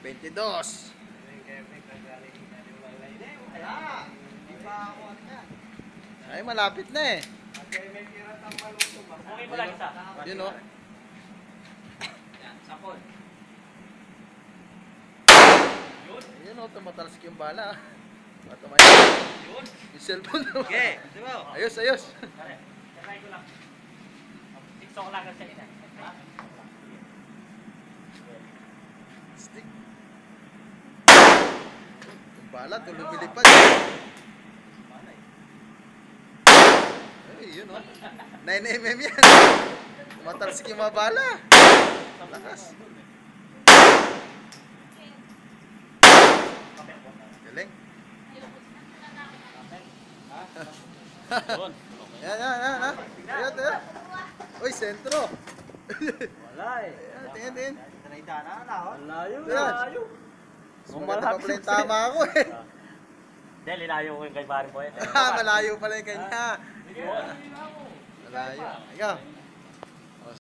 22. Ay, malapit na eh. Okay mo lang isa. Yun o. Yan, sapon. Yun o, tumatalsik yung bala. Tumayo. Yun. Yung cellphone naman. Okay, di ba? Ayos, ayos. Tara, try ko lang. TikTok lang kasi ina. Stick. Yung bala, lumilipad. Ay, yun o. 9mm yan. Tumatalsik yung mga bala. Lakas. Galing. Yun. Yan, yan, yan, ha? Ayan, ayan. Uy, sentro. Wala eh. Ayan, tingin, tingin. Layo, Ayan. layo. Maganda pa pala yung tama ako eh. Hindi, linayo ko yung kay Barry Boy. Malayo pala yung kanya. Yun. Malayo. Ikaw.